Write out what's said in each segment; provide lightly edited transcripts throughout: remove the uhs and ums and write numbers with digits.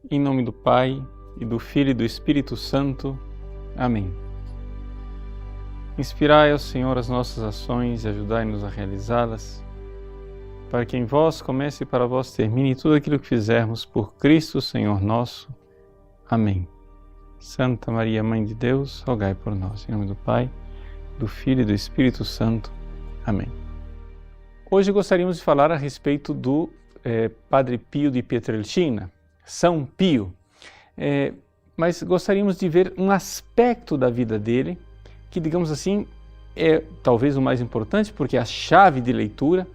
Em nome do Pai, e do Filho e do Espírito Santo. Amém. Inspirai ao Senhor as nossas ações e ajudai-nos a realizá-las, para que em vós comece e para vós termine tudo aquilo que fizermos por Cristo, Senhor nosso. Amém. Santa Maria, Mãe de Deus, rogai por nós. Em nome do Pai, do Filho e do Espírito Santo. Amém. Hoje gostaríamos de falar a respeito do Padre Pio de Pietrelcina, São Pio. Mas gostaríamos de ver um aspecto da vida dele, que, digamos assim, é talvez o mais importante, porque é a chave de leitura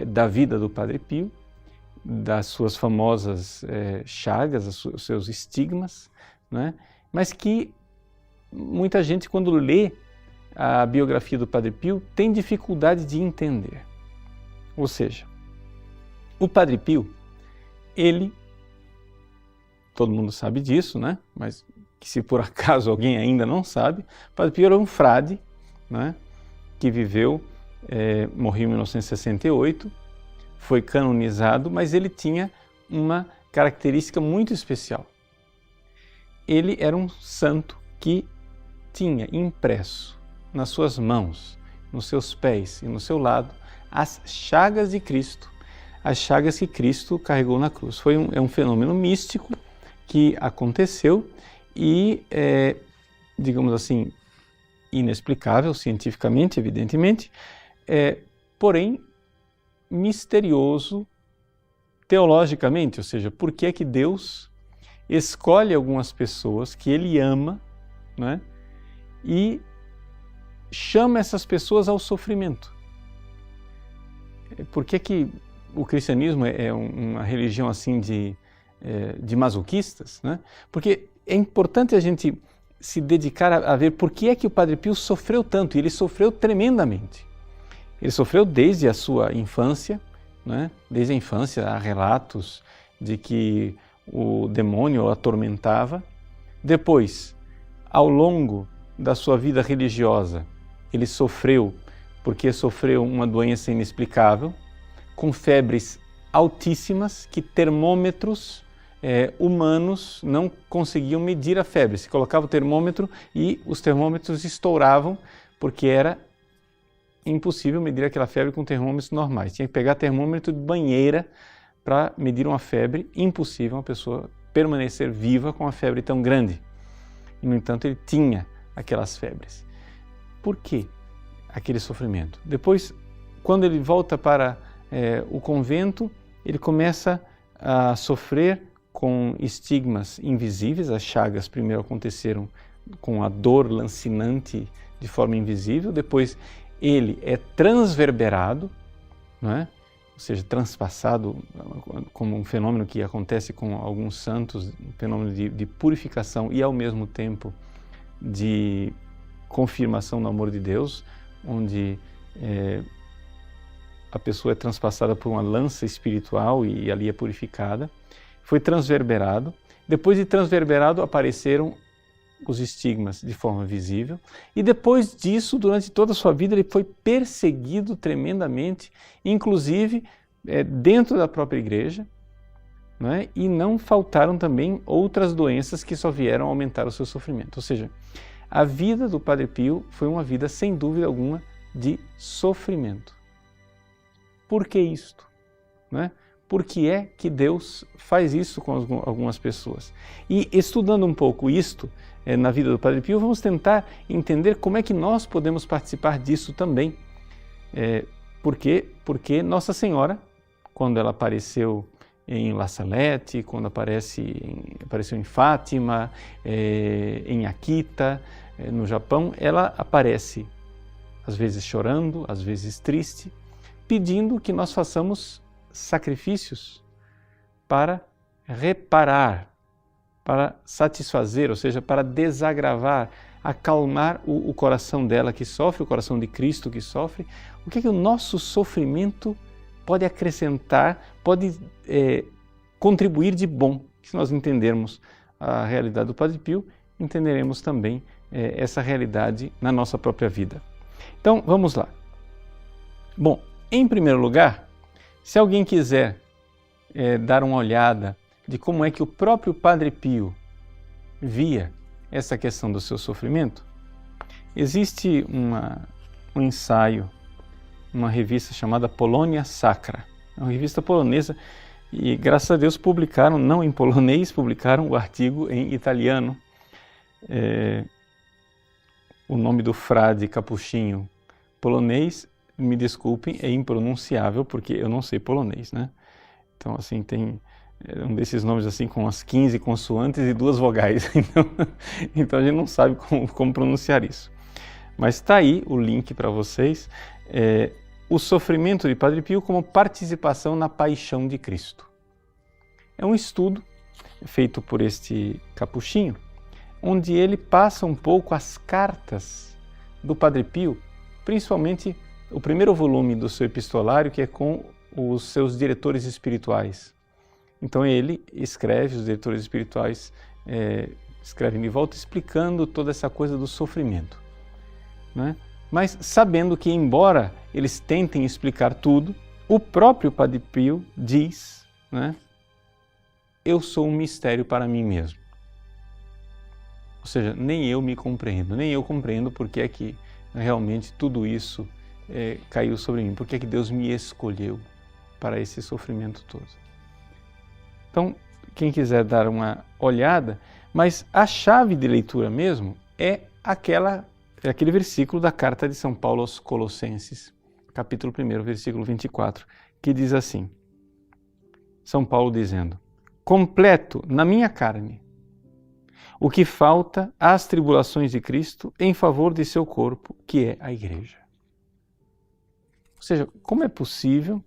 da vida do Padre Pio, das suas famosas chagas, os seus estigmas, né? Mas que muita gente, quando lê a biografia do Padre Pio, tem dificuldade de entender. Ou seja, o Padre Pio, ele, todo mundo sabe disso, né? Mas que se por acaso alguém ainda não sabe, o Padre Pio era um frade, né? Que viveu, morreu em 1968, foi canonizado, mas ele tinha uma característica muito especial. Ele era um santo que tinha impresso nas suas mãos, nos seus pés e no seu lado as chagas de Cristo, as chagas que Cristo carregou na cruz. É um fenômeno místico que aconteceu e, digamos assim, inexplicável cientificamente, evidentemente, porém misterioso teologicamente, ou seja, por que é que Deus escolhe algumas pessoas que Ele ama, né, e chama essas pessoas ao sofrimento. Por que que o cristianismo é uma religião assim de masoquistas, né? Porque é importante a gente se dedicar a ver por que é que o Padre Pio sofreu tanto, e ele sofreu tremendamente. Ele sofreu desde a sua infância, né? Desde a infância há relatos de que o demônio o atormentava. Depois, ao longo da sua vida religiosa, ele sofreu porque sofreu uma doença inexplicável, com febres altíssimas que termômetros humanos não conseguiam medir a febre. Se colocava o termômetro e os termômetros estouravam, porque era impossível medir aquela febre com termômetros normais. Tinha que pegar termômetro de banheira para medir uma febre. Impossível uma pessoa permanecer viva com uma febre tão grande. E, no entanto, ele tinha aquelas febres. Por quê aquele sofrimento? Depois, quando ele volta para o convento, ele começa a sofrer com estigmas invisíveis. As chagas primeiro aconteceram com a dor lancinante de forma invisível, depois ele é transverberado, não é? Ou seja, transpassado, como um fenômeno que acontece com alguns santos, um fenômeno de purificação e ao mesmo tempo de confirmação do amor de Deus, onde a pessoa é transpassada por uma lança espiritual e ali é purificada. Foi transverberado. Depois de transverberado apareceram os estigmas de forma visível, e depois disso, durante toda a sua vida, ele foi perseguido tremendamente, inclusive dentro da própria igreja, não é? E não faltaram também outras doenças que só vieram aumentar o seu sofrimento. Ou seja, a vida do Padre Pio foi uma vida, sem dúvida alguma, de sofrimento. Por que isto? Não é? Por que é que Deus faz isso com algumas pessoas? E estudando um pouco isto na vida do Padre Pio, vamos tentar entender como é que nós podemos participar disso também. Por quê? Porque Nossa Senhora, quando ela apareceu em La Salette, quando apareceu em Fátima, em Akita, no Japão, ela aparece às vezes chorando, às vezes triste, pedindo que nós façamos sacrifícios para reparar, para satisfazer, ou seja, para desagravar, acalmar o coração dela que sofre, o coração de Cristo que sofre. O que é que o nosso sofrimento pode acrescentar, pode contribuir de bom? Se nós entendermos a realidade do Padre Pio, entenderemos também essa realidade na nossa própria vida. Então, vamos lá. Bom, em primeiro lugar, se alguém quiser dar uma olhada de como é que o próprio Padre Pio via essa questão do seu sofrimento, existe um ensaio, uma revista chamada Polonia Sacra, é uma revista polonesa, e graças a Deus publicaram, não em polonês, publicaram o artigo em italiano. O nome do frade capuchinho polonês, me desculpem, é impronunciável, porque eu não sei polonês, né? Então, assim, tem um desses nomes assim com as 15 consoantes e 2 vogais, então a gente não sabe como pronunciar isso. Mas está aí o link para vocês, o sofrimento de Padre Pio como participação na paixão de Cristo. É um estudo feito por este capuchinho, onde ele passa um pouco as cartas do Padre Pio, principalmente o primeiro volume do seu epistolário, que é com os seus diretores espirituais. Então ele escreve, os diretores espirituais escrevem de volta explicando toda essa coisa do sofrimento, né? Mas sabendo que, embora eles tentem explicar tudo, o próprio Padre Pio diz, né, eu sou um mistério para mim mesmo. Ou seja, nem eu me compreendo, nem eu compreendo porque é que realmente tudo isso caiu sobre mim, porque é que Deus me escolheu para esse sofrimento todo. Então, quem quiser dar uma olhada, mas a chave de leitura mesmo é aquele versículo da carta de São Paulo aos Colossenses, capítulo 1, versículo 24, que diz assim, São Paulo dizendo, completo na minha carne o que falta às tribulações de Cristo em favor de seu corpo, que é a Igreja. Ou seja, como é possível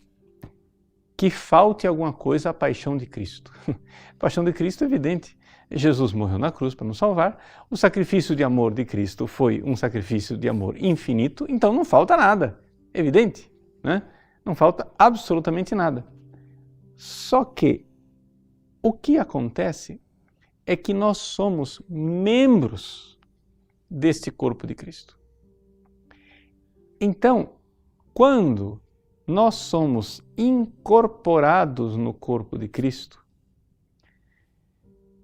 que falte alguma coisa à paixão de Cristo? A paixão de Cristo é evidente. Jesus morreu na cruz para nos salvar, o sacrifício de amor de Cristo foi um sacrifício de amor infinito, então não falta nada, evidente, né? Não falta absolutamente nada. Só que o que acontece é que nós somos membros deste corpo de Cristo. Então, quando nós somos incorporados no corpo de Cristo,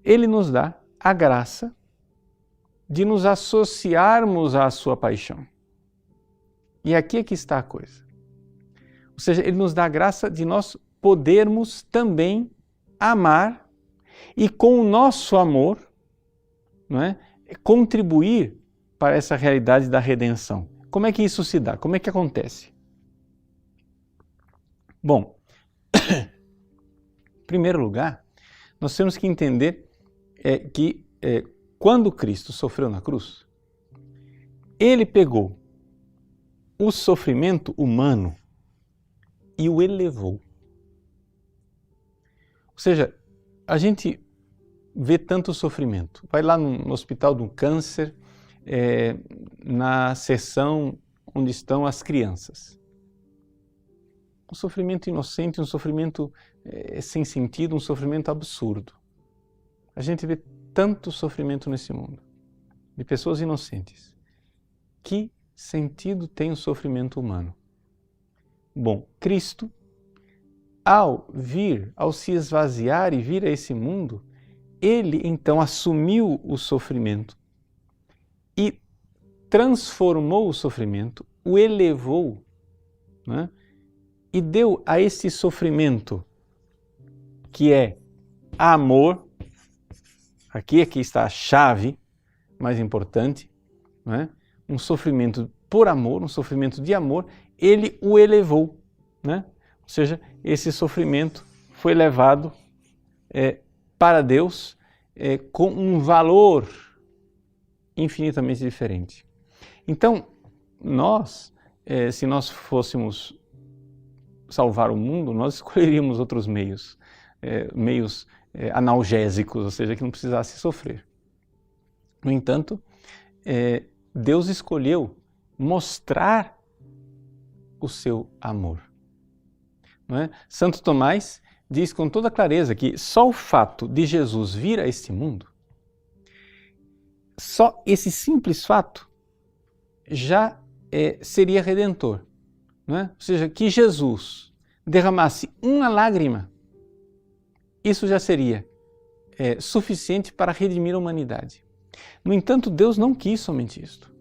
Ele nos dá a graça de nos associarmos à sua paixão. E aqui é que está a coisa. Ou seja, Ele nos dá a graça de nós podermos também amar e com o nosso amor, não é, contribuir para essa realidade da redenção. Como é que isso se dá? Como é que acontece? Bom, em primeiro lugar, nós temos que entender que quando Cristo sofreu na cruz, Ele pegou o sofrimento humano e o elevou. Ou seja, a gente vê tanto sofrimento. Vai lá no hospital do câncer, na seção onde estão as crianças. Um sofrimento inocente, um sofrimento sem sentido, um sofrimento absurdo. A gente vê tanto sofrimento nesse mundo, de pessoas inocentes. Que sentido tem o sofrimento humano? Bom, Cristo, ao se esvaziar e vir a esse mundo, Ele então assumiu o sofrimento e transformou o sofrimento, o elevou, né? E deu a esse sofrimento, que é amor, aqui está a chave mais importante, né? Um sofrimento por amor, um sofrimento de amor, Ele o elevou, né? Ou seja, esse sofrimento foi levado para Deus com um valor infinitamente diferente. Então, se nós fôssemos salvar o mundo, nós escolheríamos outros meios analgésicos, ou seja, que não precisasse sofrer. No entanto, Deus escolheu mostrar o seu amor. Não é? Santo Tomás diz com toda clareza que só o fato de Jesus vir a este mundo, só esse simples fato já seria redentor. Não é? Ou seja, que Jesus derramasse uma lágrima, isso já seria suficiente para redimir a humanidade. No entanto, Deus não quis somente isto.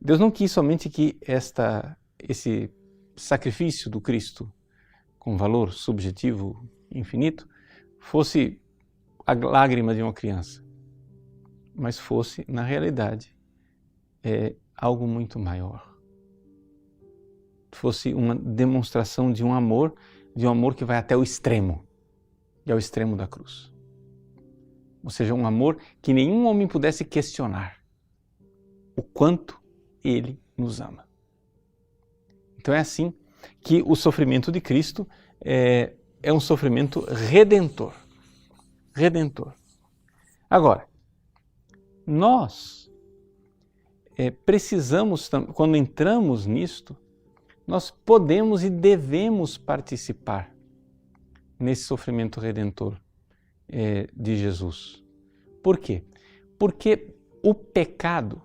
Deus não quis somente que esse sacrifício do Cristo, com valor subjetivo infinito, fosse a lágrima de uma criança, mas fosse, na realidade, algo muito maior. Fosse uma demonstração de um amor que vai até o extremo, e ao extremo da cruz. Ou seja, um amor que nenhum homem pudesse questionar o quanto Ele nos ama. Então é assim que o sofrimento de Cristo é um sofrimento redentor. Redentor. Agora, nós precisamos, quando entramos nisto, nós podemos e devemos participar nesse sofrimento redentor de Jesus. Por quê? Porque o pecado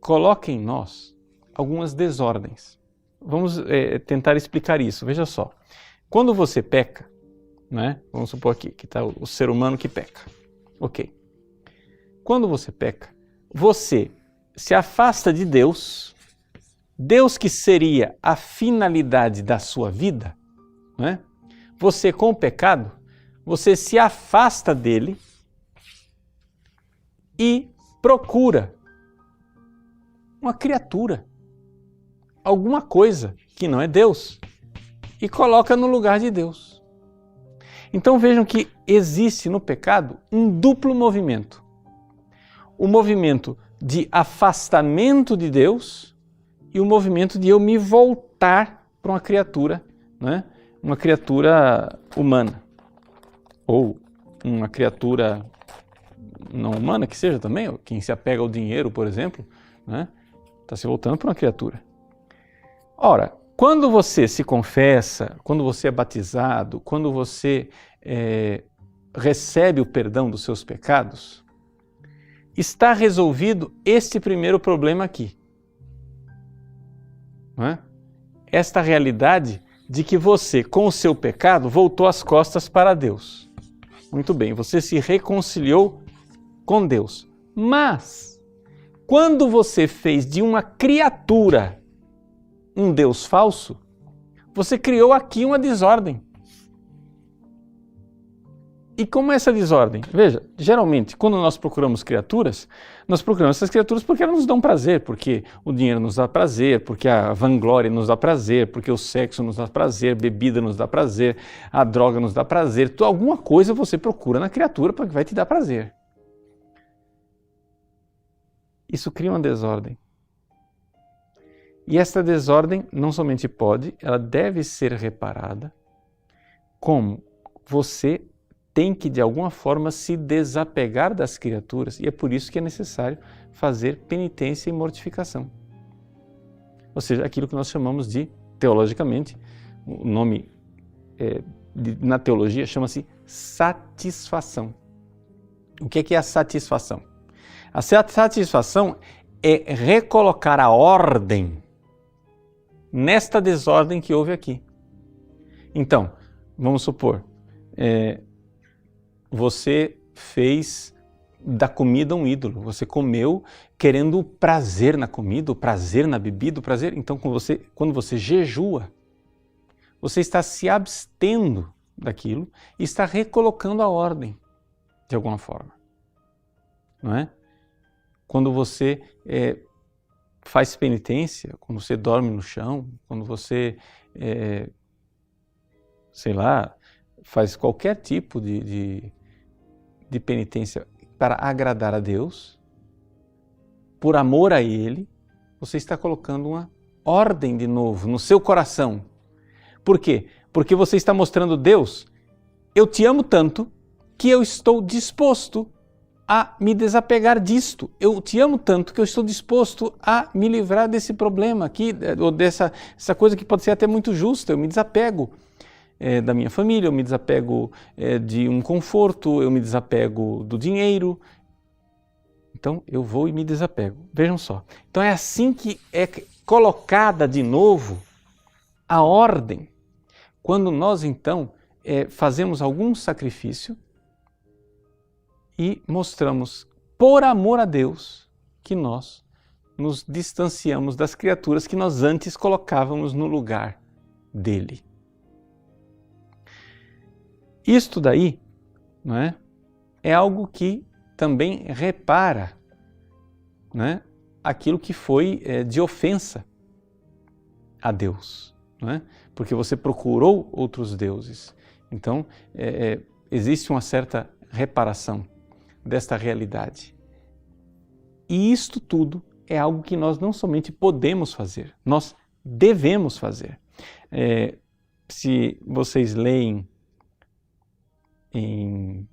coloca em nós algumas desordens. Vamos tentar explicar isso. Veja só, quando você peca, né? Vamos supor aqui que está o ser humano que peca. Ok. Quando você peca, você se afasta de Deus, Deus que seria a finalidade da sua vida, né? Você com o pecado, você se afasta dele e procura uma criatura, alguma coisa que não é Deus, e coloca no lugar de Deus. Então vejam que existe no pecado um duplo movimento. O movimento de afastamento de Deus e o movimento de eu me voltar para uma criatura, né? Uma criatura humana. Ou uma criatura não humana que seja também, quem se apega ao dinheiro, por exemplo, né? Está se voltando para uma criatura. Ora, quando você se confessa, quando você é batizado, quando você recebe o perdão dos seus pecados, está resolvido este primeiro problema aqui. Não é? Esta realidade de que você, com o seu pecado, voltou as costas para Deus. Muito bem, você se reconciliou com Deus. Mas, quando você fez de uma criatura um Deus falso, você criou aqui uma desordem. E como é essa desordem? Veja, geralmente, quando nós procuramos essas criaturas porque elas nos dão prazer, porque o dinheiro nos dá prazer, porque a vanglória nos dá prazer, porque o sexo nos dá prazer, bebida nos dá prazer, a droga nos dá prazer. Então, alguma coisa você procura na criatura porque vai te dar prazer. Isso cria uma desordem. E esta desordem não somente pode, ela deve ser reparada, como você tem que, de alguma forma, se desapegar das criaturas, e é por isso que é necessário fazer penitência e mortificação. Ou seja, aquilo que nós chamamos de, teologicamente, o nome na teologia chama-se satisfação. O que é a satisfação? A satisfação é recolocar a ordem nesta desordem que houve aqui. Então, vamos supor, você fez da comida um ídolo, você comeu querendo o prazer na comida, o prazer na bebida, o prazer. Então, quando você jejua, você está se abstendo daquilo e está recolocando a ordem, de alguma forma. Não é? Quando você faz penitência, quando você dorme no chão, quando você, faz qualquer tipo de penitência para agradar a Deus, por amor a Ele, você está colocando uma ordem de novo no seu coração. Por quê? Porque você está mostrando, Deus, eu te amo tanto que eu estou disposto a me desapegar disto. Eu te amo tanto que eu estou disposto a me livrar desse problema aqui, ou dessa coisa que pode ser até muito justa. Eu me desapego da minha família, eu me desapego de um conforto, eu me desapego do dinheiro. Então eu vou e me desapego. Vejam só. Então é assim que é colocada de novo a ordem. Quando nós então fazemos algum sacrifício e mostramos, por amor a Deus, que nós nos distanciamos das criaturas que nós antes colocávamos no lugar dele. Isto daí, não é? É algo que também repara, né, aquilo que foi de ofensa a Deus, não é? Porque você procurou outros deuses. Então, existe uma certa reparação desta realidade. E isto tudo é algo que nós não somente podemos fazer, nós devemos fazer. Se vocês leem em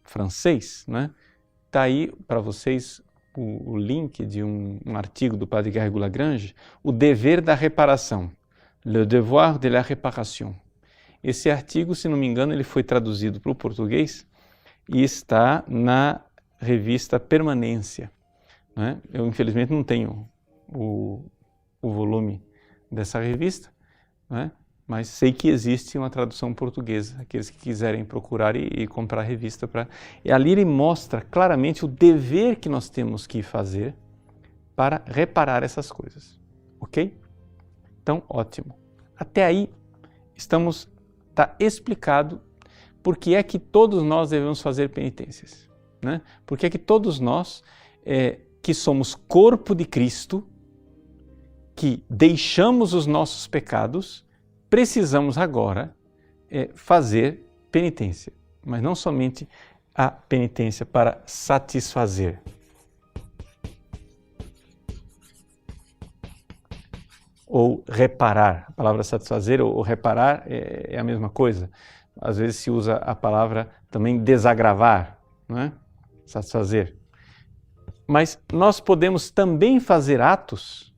francês, né? Tá aí para vocês o link de um artigo do padre Garrigou Lagrange, O Dever da Reparação, Le Devoir de la Réparation. Esse artigo, se não me engano, ele foi traduzido para o português e está na revista Permanência, né? Eu, infelizmente, não tenho o volume dessa revista, né? Mas sei que existe uma tradução portuguesa, aqueles que quiserem procurar e comprar a revista. E ali ele mostra claramente o dever que nós temos que fazer para reparar essas coisas, ok? Então, ótimo. Até aí, está explicado por que é que todos nós devemos fazer penitências, né? Por que é que todos nós, que somos corpo de Cristo, que deixamos os nossos pecados, precisamos agora fazer penitência, mas não somente a penitência para satisfazer. Ou reparar. A palavra satisfazer ou reparar é a mesma coisa. Às vezes se usa a palavra também desagravar, não é? Satisfazer. Mas nós podemos também fazer atos,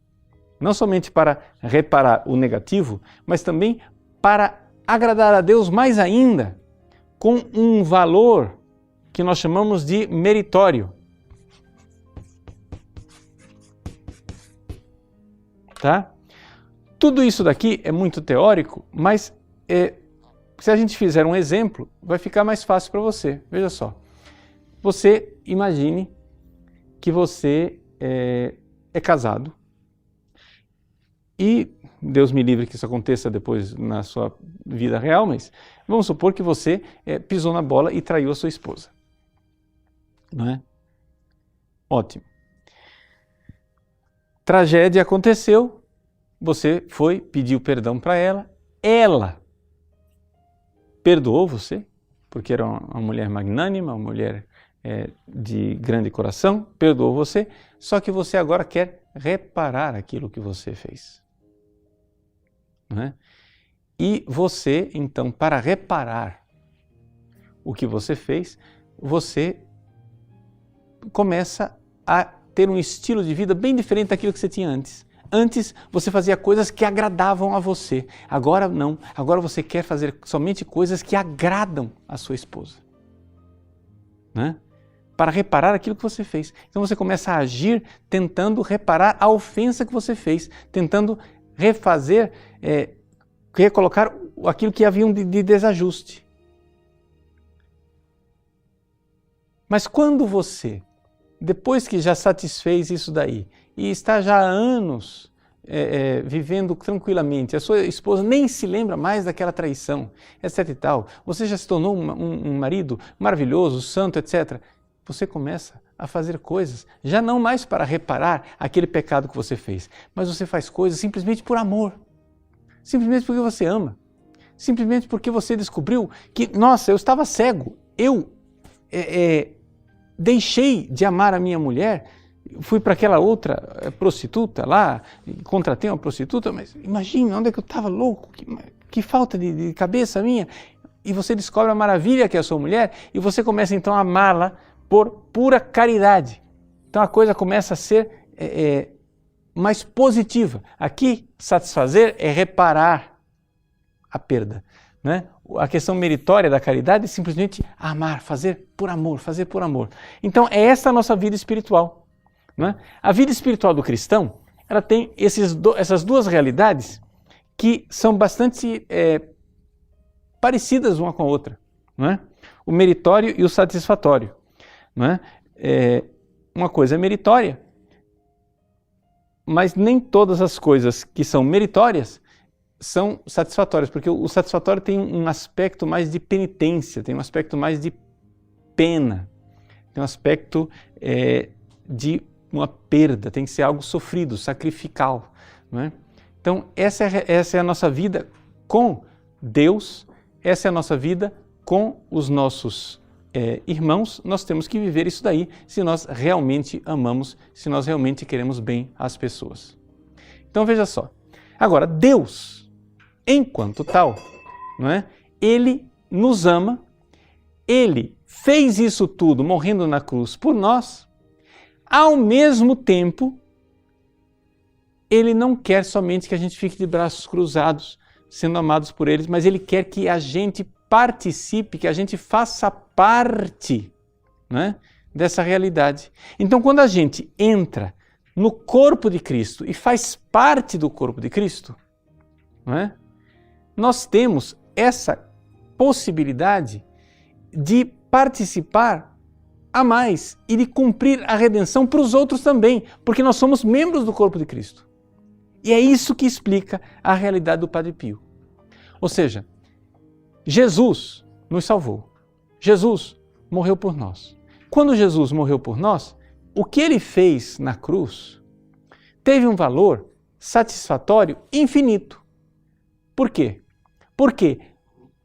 não somente para reparar o negativo, mas também para agradar a Deus mais ainda, com um valor que nós chamamos de meritório. Tá? Tudo isso daqui é muito teórico, mas se a gente fizer um exemplo, vai ficar mais fácil para você. Veja só, você imagine que você é casado, e Deus me livre que isso aconteça depois na sua vida real, mas vamos supor que você pisou na bola e traiu a sua esposa. Não é? Ótimo. Tragédia aconteceu, você foi, pediu perdão para ela, ela perdoou você, porque era uma mulher magnânima, uma mulher de grande coração, perdoou você, só que você agora quer reparar aquilo que você fez. Não é? E você, então, para reparar o que você fez, você começa a ter um estilo de vida bem diferente daquilo que você tinha antes. Antes você fazia coisas que agradavam a você, agora não, agora você quer fazer somente coisas que agradam a sua esposa. Né? Para reparar aquilo que você fez. Então você começa a agir tentando reparar a ofensa que você fez, tentando refazer, recolocar aquilo que havia de desajuste. Mas quando você, depois que já satisfez isso daí, e está já há anos vivendo tranquilamente, a sua esposa nem se lembra mais daquela traição, etc e tal, você já se tornou um marido maravilhoso, santo, etc., você começa a fazer coisas, já não mais para reparar aquele pecado que você fez, mas você faz coisas simplesmente por amor, simplesmente porque você ama, simplesmente porque você descobriu que, nossa, eu estava cego, eu deixei de amar a minha mulher, fui para aquela outra prostituta lá, contratei uma prostituta, mas imagina onde é que eu estava louco, que falta de cabeça minha. E você descobre a maravilha que é a sua mulher e você começa então a amá-la por pura caridade. Então a coisa começa a ser mais positiva. Aqui, satisfazer é reparar a perda, né? A questão meritória da caridade é simplesmente amar, fazer por amor, fazer por amor. Então é essa a nossa vida espiritual. Né? A vida espiritual do cristão, ela tem essas duas realidades que são bastante parecidas uma com a outra. Né? O meritório e o satisfatório. não é? Uma coisa é meritória, mas nem todas as coisas que são meritórias são satisfatórias, porque o satisfatório tem um aspecto mais de penitência, tem um aspecto mais de pena, tem um aspecto de uma perda, tem que ser algo sofrido, sacrificial, não é? Então, essa é a nossa vida com Deus, essa é a nossa vida com os nossos irmãos. Nós temos que viver isso daí se nós realmente amamos, se nós realmente queremos bem às pessoas. Então, veja só. Agora, Deus, enquanto tal, não é? Ele nos ama, Ele fez isso tudo morrendo na cruz por nós, ao mesmo tempo, Ele não quer somente que a gente fique de braços cruzados, sendo amados por eles, mas Ele quer que a gente participe, que a gente faça parte, né, dessa realidade. Então, quando a gente entra no corpo de Cristo e faz parte do corpo de Cristo, não é, nós temos essa possibilidade de participar a mais e de cumprir a redenção para os outros também, porque nós somos membros do corpo de Cristo. E é isso que explica a realidade do Padre Pio. Ou seja, Jesus nos salvou. Jesus morreu por nós. Quando Jesus morreu por nós, o que Ele fez na cruz teve um valor satisfatório infinito. Por quê? Porque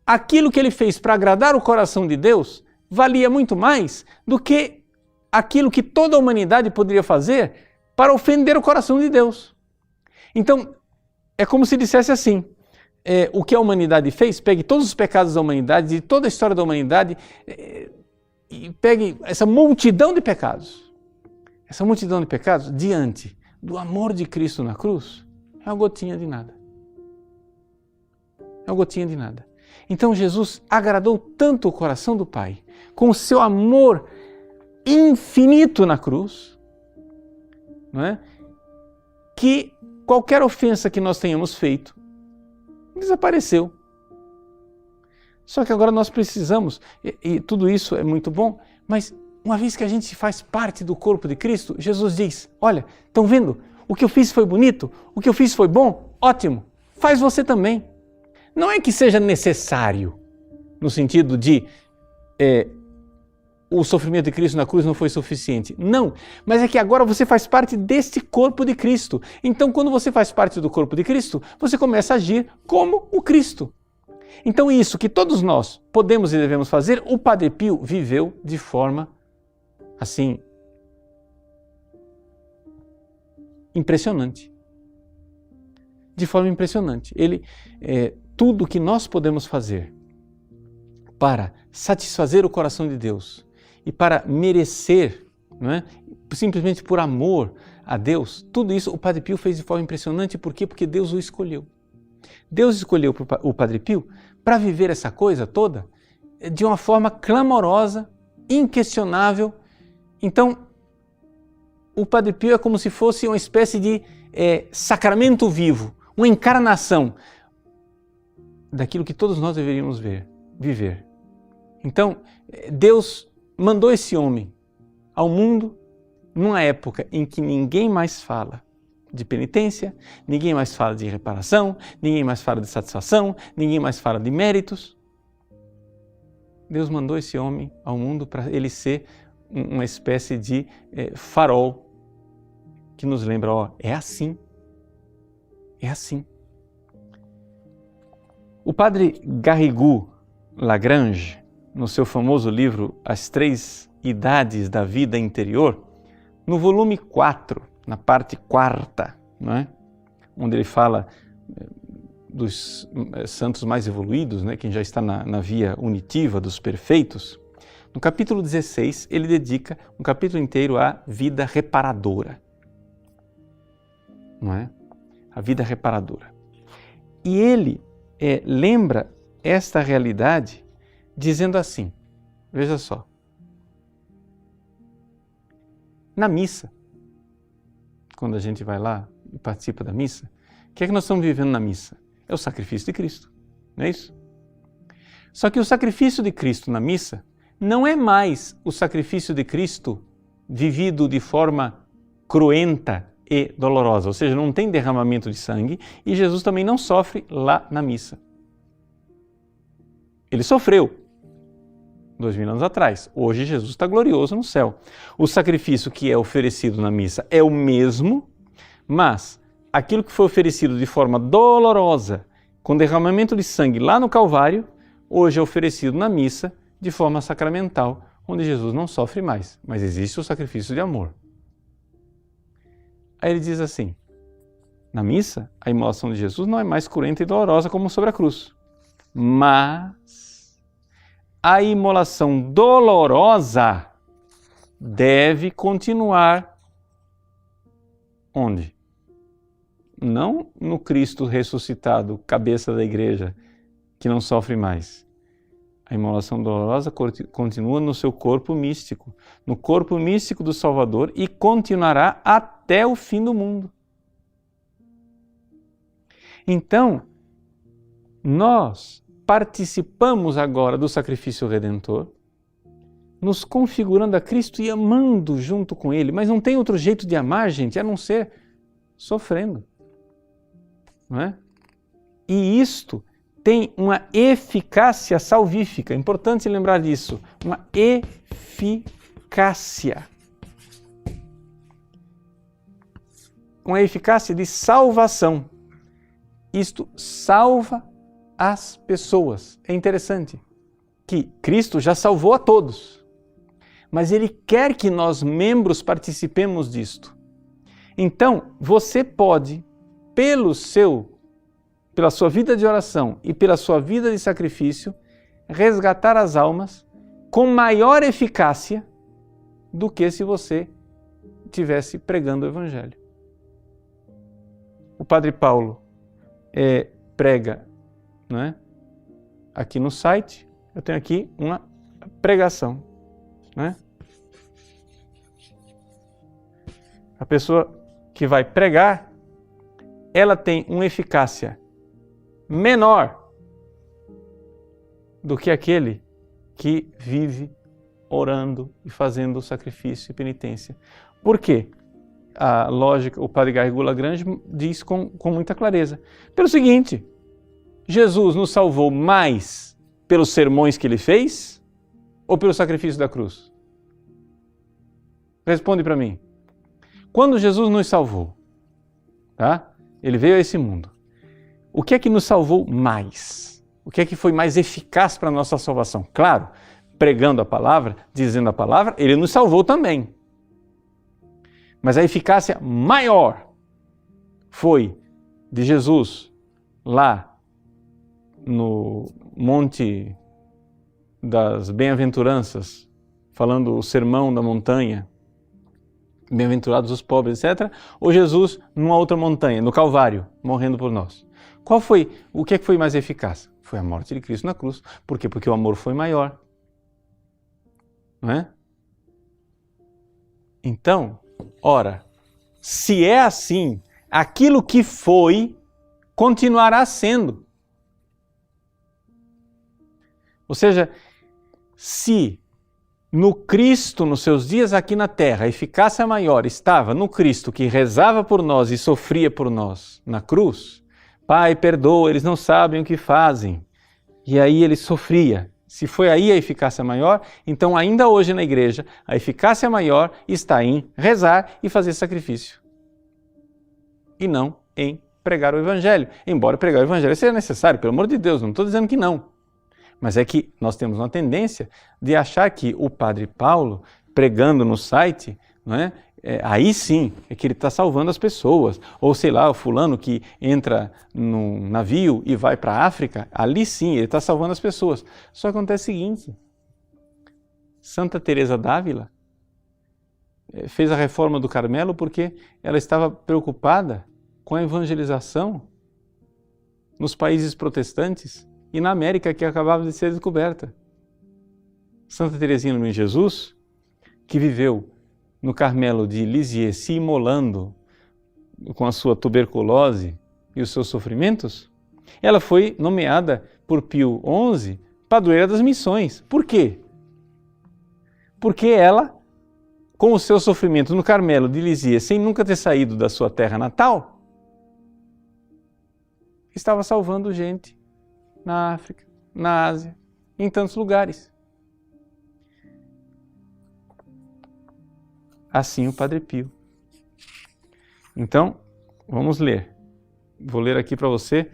aquilo que Ele fez para agradar o coração de Deus valia muito mais do que aquilo que toda a humanidade poderia fazer para ofender o coração de Deus. Então, é como se dissesse assim, o que a humanidade fez, pegue todos os pecados da humanidade, de toda a história da humanidade, e pegue essa multidão de pecados diante do amor de Cristo na cruz, é uma gotinha de nada. É uma gotinha de nada. Então Jesus agradou tanto o coração do Pai, com o seu amor infinito na cruz, não é? Que qualquer ofensa que nós tenhamos feito desapareceu. Só que agora nós precisamos, e tudo isso é muito bom, mas uma vez que a gente faz parte do corpo de Cristo, Jesus diz, olha, estão vendo? O que eu fiz foi bonito, o que eu fiz foi bom, ótimo, faz você também. Não é que seja necessário, no sentido de o sofrimento de Cristo na cruz não foi suficiente. Não, mas é que agora você faz parte deste corpo de Cristo. Então, quando você faz parte do corpo de Cristo, você começa a agir como o Cristo. Então, isso que todos nós podemos e devemos fazer, o Padre Pio viveu de forma, assim, impressionante. De forma impressionante. Tudo que nós podemos fazer para satisfazer o coração de Deus e para merecer, não é? Simplesmente por amor a Deus, tudo isso o Padre Pio fez de forma impressionante. Por quê? Porque Deus o escolheu. Deus escolheu o Padre Pio para viver essa coisa toda de uma forma clamorosa, inquestionável. Então, o Padre Pio é como se fosse uma espécie de sacramento vivo, uma encarnação daquilo que todos nós deveríamos viver. Então, Deus mandou esse homem ao mundo numa época em que ninguém mais fala de penitência, ninguém mais fala de reparação, ninguém mais fala de satisfação, ninguém mais fala de méritos. Deus mandou esse homem ao mundo para ele ser uma espécie de farol que nos lembra, é assim. É assim. O padre Garrigou Lagrange, no seu famoso livro As Três Idades da Vida Interior, no volume 4, na parte 4ª, não é? Onde ele fala dos santos mais evoluídos, né? Quem já está na via unitiva dos perfeitos, no capítulo 16 ele dedica um capítulo inteiro à vida reparadora, não é? A vida reparadora. E ele lembra esta realidade dizendo assim, veja só, na missa, quando a gente vai lá e participa da missa, o que é que nós estamos vivendo na missa? É o sacrifício de Cristo, não é isso? Só que o sacrifício de Cristo na missa não é mais o sacrifício de Cristo vivido de forma cruenta e dolorosa, ou seja, não tem derramamento de sangue e Jesus também não sofre lá na missa. Ele sofreu 2000 anos atrás. Hoje Jesus está glorioso no céu. O sacrifício que é oferecido na missa é o mesmo, mas aquilo que foi oferecido de forma dolorosa, com derramamento de sangue lá no Calvário, hoje é oferecido na missa de forma sacramental, onde Jesus não sofre mais, mas existe o sacrifício de amor. Aí ele diz assim, na missa, a imolação de Jesus não é mais cruenta e dolorosa como sobre a cruz, mas a imolação dolorosa deve continuar onde? Não no Cristo ressuscitado, cabeça da igreja, que não sofre mais. A imolação dolorosa continua no seu corpo místico, no corpo místico do Salvador e continuará até o fim do mundo. Então, nós participamos agora do sacrifício redentor, nos configurando a Cristo e amando junto com Ele, mas não tem outro jeito de amar, gente, a não ser sofrendo. Não é? E isto tem uma eficácia salvífica, é importante lembrar disso, uma eficácia. Uma eficácia de salvação. Isto salva as pessoas. É interessante que Cristo já salvou a todos, mas Ele quer que nós, membros, participemos disto. Então, você pode, pela sua vida de oração e pela sua vida de sacrifício, resgatar as almas com maior eficácia do que se você estivesse pregando o Evangelho. O Padre Paulo prega, não é? Aqui no site, eu tenho aqui uma pregação, não é? A pessoa que vai pregar, ela tem uma eficácia menor do que aquele que vive orando e fazendo sacrifício e penitência. Por quê? A lógica, o Padre Garrigou Lagrange diz com muita clareza. Pelo seguinte, Jesus nos salvou mais pelos sermões que Ele fez ou pelo sacrifício da cruz? Responde para mim. Quando Jesus nos salvou, tá? Ele veio a esse mundo. O que é que nos salvou mais? O que é que foi mais eficaz para a nossa salvação? Claro, pregando a palavra, dizendo a palavra, Ele nos salvou também. Mas a eficácia maior foi de Jesus lá no Monte das Bem-aventuranças, falando o sermão da montanha, bem-aventurados os pobres, etc. Ou Jesus numa outra montanha, no Calvário, morrendo por nós. O que é que foi mais eficaz? Foi a morte de Cristo na cruz. Por quê? Porque o amor foi maior. Não é? Então, ora, se é assim, aquilo que foi, continuará sendo. Ou seja, se no Cristo, nos seus dias aqui na terra, a eficácia maior estava no Cristo que rezava por nós e sofria por nós na cruz, Pai, perdoa, eles não sabem o que fazem. E aí ele sofria. Se foi aí a eficácia maior, então ainda hoje na igreja, a eficácia maior está em rezar e fazer sacrifício. E não em pregar o Evangelho. Embora pregar o Evangelho seja necessário, pelo amor de Deus, não estou dizendo que não. Mas é que nós temos uma tendência de achar que o Padre Paulo, pregando no site, não é? Aí sim é que ele está salvando as pessoas. Ou sei lá, o fulano que entra num navio e vai para a África, ali sim ele está salvando as pessoas. Só que acontece o seguinte, Santa Teresa d'Ávila fez a reforma do Carmelo porque ela estava preocupada com a evangelização nos países protestantes e na América que acabava de ser descoberta. Santa Teresinha do Menino Jesus, que viveu no Carmelo de Lisieux, se imolando com a sua tuberculose e os seus sofrimentos, ela foi nomeada por Pio XI padroeira das missões. Por quê? porque ela, com o seu sofrimento no Carmelo de Lisieux, sem nunca ter saído da sua terra natal, estava salvando gente na África, na Ásia, em tantos lugares. Assim o Padre Pio. Então, vamos ler. Vou ler aqui para você,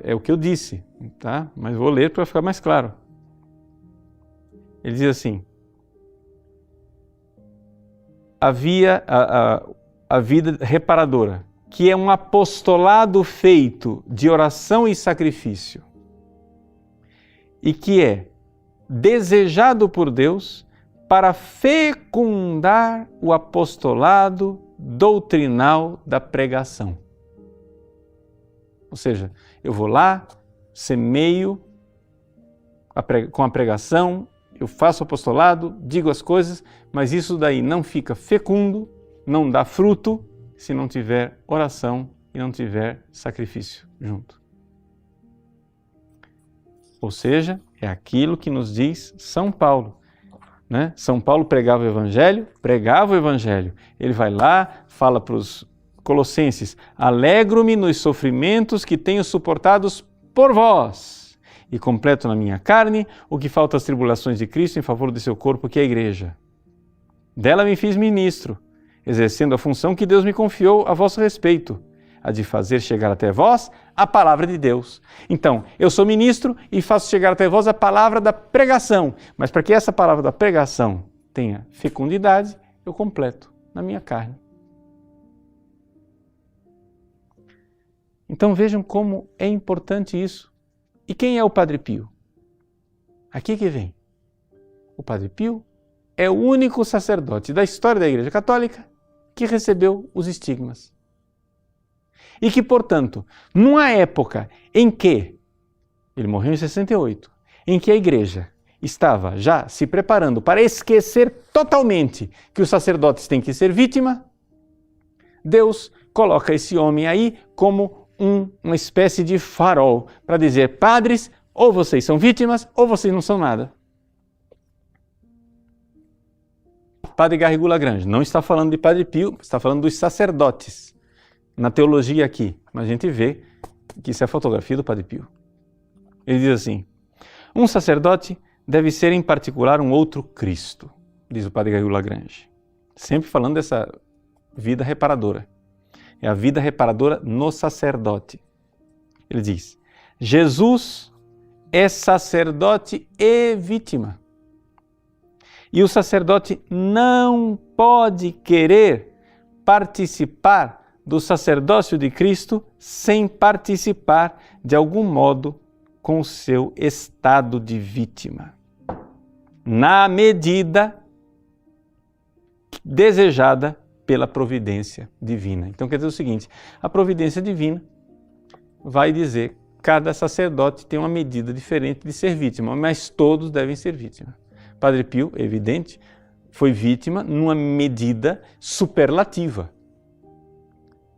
é o que eu disse, tá? Mas vou ler para ficar mais claro. Ele diz assim: havia a vida reparadora, que é um apostolado feito de oração e sacrifício, e que é desejado por Deus para fecundar o apostolado doutrinal da pregação. Ou seja, eu vou lá, semeio com a pregação, eu faço apostolado, digo as coisas, mas isso daí não fica fecundo, não dá fruto, se não tiver oração e não tiver sacrifício junto. Ou seja, é aquilo que nos diz São Paulo. Né? São Paulo pregava o Evangelho. Ele vai lá, fala para os Colossenses: alegro-me nos sofrimentos que tenho suportados por vós, e completo na minha carne o que falta às tribulações de Cristo em favor de seu corpo, que é a Igreja. Dela me fiz ministro, exercendo a função que Deus me confiou a vosso respeito, a de fazer chegar até vós a palavra de Deus. Então, eu sou ministro e faço chegar até vós a palavra da pregação, mas para que essa palavra da pregação tenha fecundidade, eu completo na minha carne. Então vejam como é importante isso. E quem é o Padre Pio? Aqui que vem. O Padre Pio é o único sacerdote da história da Igreja Católica que recebeu os estigmas. E que, portanto, numa época em que, ele morreu em 68, em que a Igreja estava já se preparando para esquecer totalmente que os sacerdotes têm que ser vítima, Deus coloca esse homem aí como uma espécie de farol para dizer: padres, ou vocês são vítimas ou vocês não são nada. Padre Garrigou-Lagrange não está falando de Padre Pio, está falando dos sacerdotes. Na teologia aqui, mas a gente vê que isso é a fotografia do Padre Pio. Ele diz assim: um sacerdote deve ser em particular um outro Cristo, diz o Padre Garrigou-Lagrange. Sempre falando dessa vida reparadora. É a vida reparadora no sacerdote. Ele diz: Jesus é sacerdote e vítima. E o sacerdote não pode querer participar do sacerdócio de Cristo sem participar de algum modo com o seu estado de vítima, na medida desejada pela providência divina. Então quer dizer o seguinte: a providência divina vai dizer que cada sacerdote tem uma medida diferente de ser vítima, mas todos devem ser vítima. Padre Pio, é evidente, foi vítima numa medida superlativa.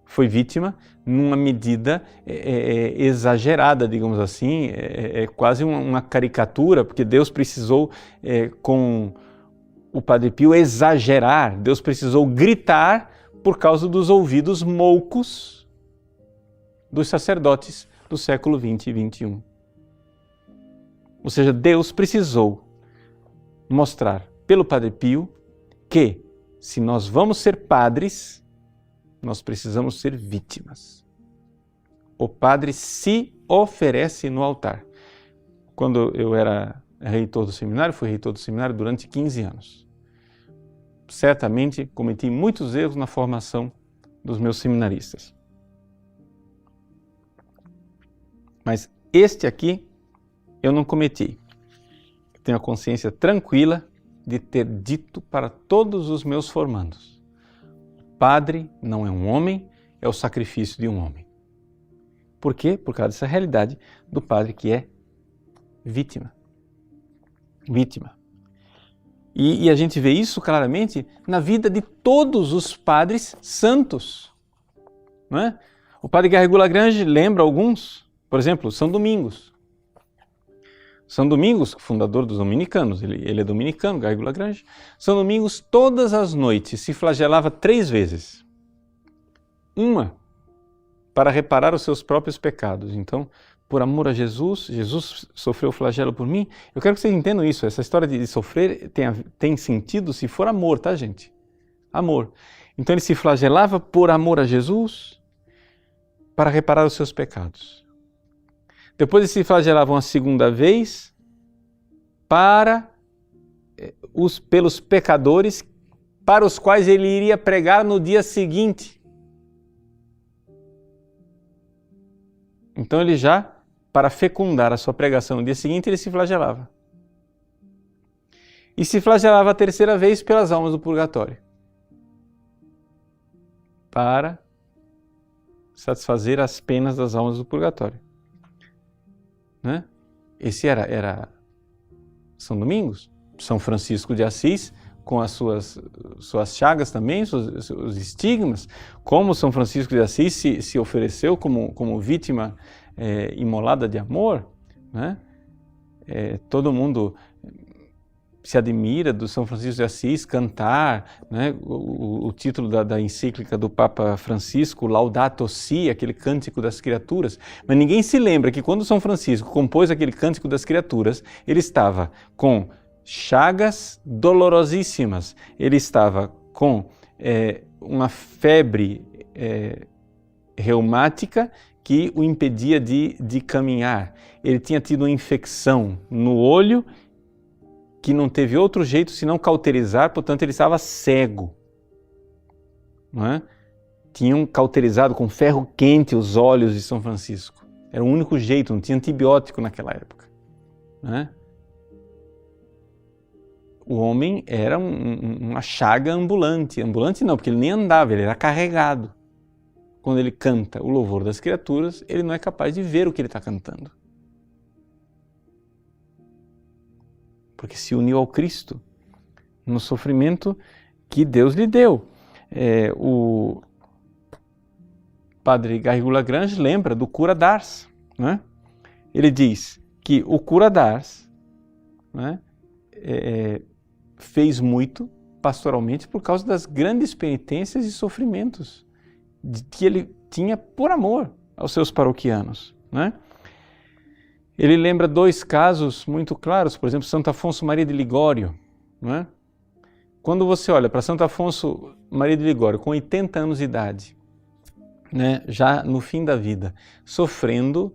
Foi vítima numa medida exagerada, digamos assim, quase uma caricatura, porque Deus precisou, com o Padre Pio, exagerar, Deus precisou gritar por causa dos ouvidos moucos dos sacerdotes do século XX e XXI. Ou seja, Deus precisou mostrar pelo Padre Pio que, se nós vamos ser padres, nós precisamos ser vítimas. O padre se oferece no altar. Quando eu era reitor do seminário, fui reitor do seminário durante 15 anos. Certamente cometi muitos erros na formação dos meus seminaristas. Mas este aqui eu não cometi. Tenho a consciência tranquila de ter dito para todos os meus formandos: padre não é um homem, é o sacrifício de um homem. Por quê? Por causa dessa realidade do padre que é vítima. Vítima. E a gente vê isso claramente na vida de todos os padres santos. Não é? O Padre Garrigou-Lagrange lembra alguns, por exemplo, São Domingos. São Domingos, fundador dos dominicanos, ele é dominicano, Garrigou-Lagrange. São Domingos, todas as noites, se flagelava 3 vezes. Uma, para reparar os seus próprios pecados. Então, por amor a Jesus, Jesus sofreu o flagelo por mim. Eu quero que vocês entendam isso. Essa história de sofrer tem sentido se for amor, tá, gente? Amor. Então ele se flagelava por amor a Jesus para reparar os seus pecados. Depois ele se flagelava uma segunda vez pelos pecadores para os quais ele iria pregar no dia seguinte. Então ele já, para fecundar a sua pregação no dia seguinte, ele se flagelava. E se flagelava a terceira vez pelas almas do purgatório, para satisfazer as penas das almas do purgatório. Né? Esse era São Domingos. São Francisco de Assis, com as suas chagas também, os estigmas, como São Francisco de Assis se ofereceu como vítima imolada de amor, né? Todo mundo se admira do São Francisco de Assis cantar, né? O título da encíclica do Papa Francisco, Laudato Si, aquele cântico das criaturas, mas ninguém se lembra que quando São Francisco compôs aquele cântico das criaturas, ele estava com chagas dolorosíssimas, ele estava com uma febre reumática que o impedia de caminhar. Ele tinha tido uma infecção no olho que não teve outro jeito senão cauterizar, portanto ele estava cego. Não é? Tinham cauterizado com ferro quente os olhos de São Francisco. Era o único jeito, não tinha antibiótico naquela época. Não é? O homem era uma chaga ambulante. Ambulante não, porque ele nem andava, ele era carregado. Quando ele canta o louvor das criaturas, ele não é capaz de ver o que ele está cantando. Porque se uniu ao Cristo no sofrimento que Deus lhe deu. O padre Garrigou-Lagrange lembra do cura d'Ars. Né? Ele diz que o cura d'Ars, né, fez muito pastoralmente por causa das grandes penitências e sofrimentos que ele tinha por amor aos seus paroquianos. Né? Ele lembra 2 casos muito claros, por exemplo, Santo Afonso Maria de Ligório. Né? Quando você olha para Santo Afonso Maria de Ligório, com 80 anos de idade, né, já no fim da vida, sofrendo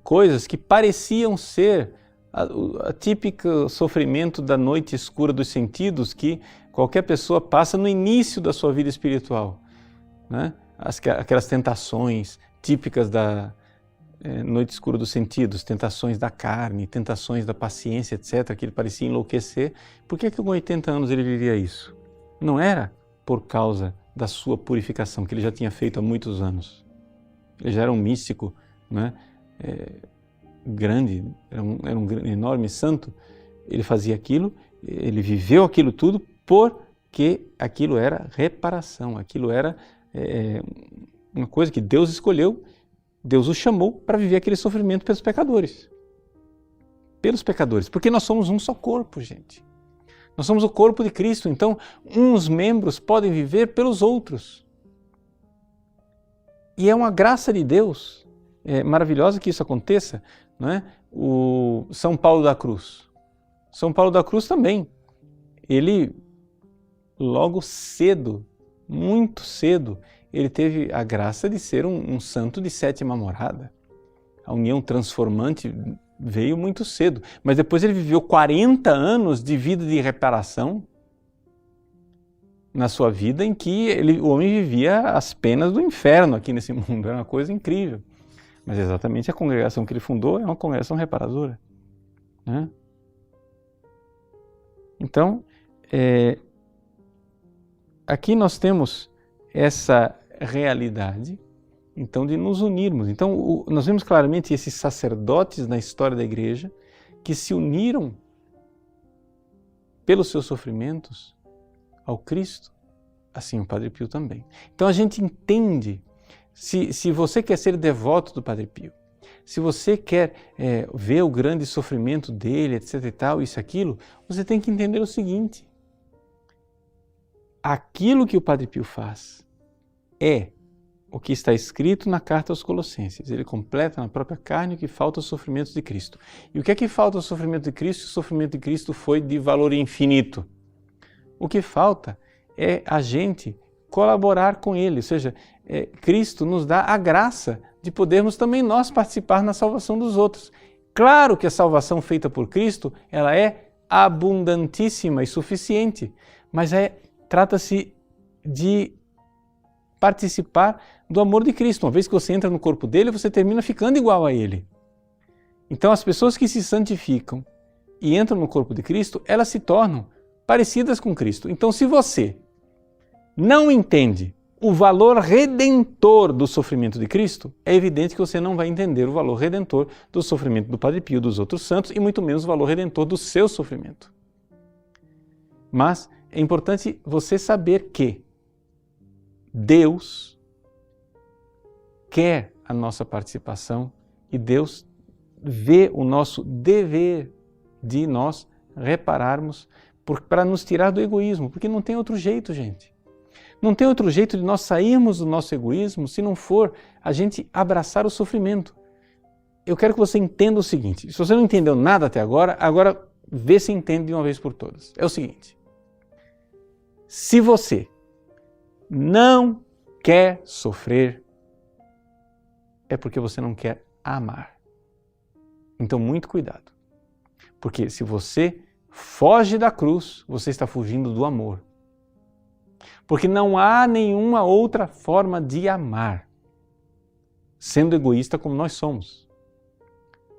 coisas que pareciam ser a típica sofrimento da noite escura dos sentidos que qualquer pessoa passa no início da sua vida espiritual. Né? Aquelas tentações típicas da noite escura dos sentidos, tentações da carne, tentações da paciência, etc., que ele parecia enlouquecer. Por que com 80 anos ele diria isso? Não era por causa da sua purificação, que ele já tinha feito há muitos anos. Ele já era um místico, né? Grande, era um enorme santo. Ele fazia aquilo, ele viveu aquilo tudo porque aquilo era reparação, aquilo era uma coisa que Deus escolheu, Deus o chamou para viver aquele sofrimento pelos pecadores. Pelos pecadores, porque nós somos um só corpo, gente. Nós somos o corpo de Cristo, então uns membros podem viver pelos outros. E é uma graça de Deus, maravilhosa que isso aconteça, não é? O São Paulo da Cruz. São Paulo da Cruz também. Ele, logo cedo, muito cedo, ele teve a graça de ser um santo de 7ª morada. A união transformante veio muito cedo, mas depois ele viveu 40 anos de vida de reparação na sua vida, em que o homem vivia as penas do inferno aqui nesse mundo. Era uma coisa incrível. Mas exatamente a congregação que ele fundou é uma congregação reparadora. Né? Então, aqui nós temos essa realidade, então, de nos unirmos. Então, nós vemos claramente esses sacerdotes na história da Igreja que se uniram pelos seus sofrimentos ao Cristo, assim o Padre Pio também. Então a gente entende, se você quer ser devoto do Padre Pio, se você quer ver o grande sofrimento dele, etc e tal, isso e aquilo, você tem que entender o seguinte: aquilo que o Padre Pio faz é o que está escrito na carta aos Colossenses. Ele completa na própria carne o que falta aos sofrimentos de Cristo. E o que é que falta ao sofrimento de Cristo? O sofrimento de Cristo foi de valor infinito. O que falta é a gente colaborar com ele, ou seja, Cristo nos dá a graça de podermos também nós participar na salvação dos outros. Claro que a salvação feita por Cristo, ela é abundantíssima e suficiente, mas trata-se de participar do amor de Cristo. Uma vez que você entra no corpo dele, você termina ficando igual a ele. Então, as pessoas que se santificam e entram no corpo de Cristo, elas se tornam parecidas com Cristo. Então, se você não entende o valor redentor do sofrimento de Cristo, é evidente que você não vai entender o valor redentor do sofrimento do Padre Pio, dos outros santos, e muito menos o valor redentor do seu sofrimento. Mas é importante você saber que Deus quer a nossa participação e Deus vê o nosso dever de nós repararmos para nos tirar do egoísmo, porque não tem outro jeito, gente. Não tem outro jeito de nós sairmos do nosso egoísmo se não for a gente abraçar o sofrimento. Eu quero que você entenda o seguinte: se você não entendeu nada até agora vê se entende de uma vez por todas. É o seguinte: se você não quer sofrer, é porque você não quer amar. Então, muito cuidado. Porque se você foge da cruz, você está fugindo do amor. Porque não há nenhuma outra forma de amar, sendo egoísta como nós somos.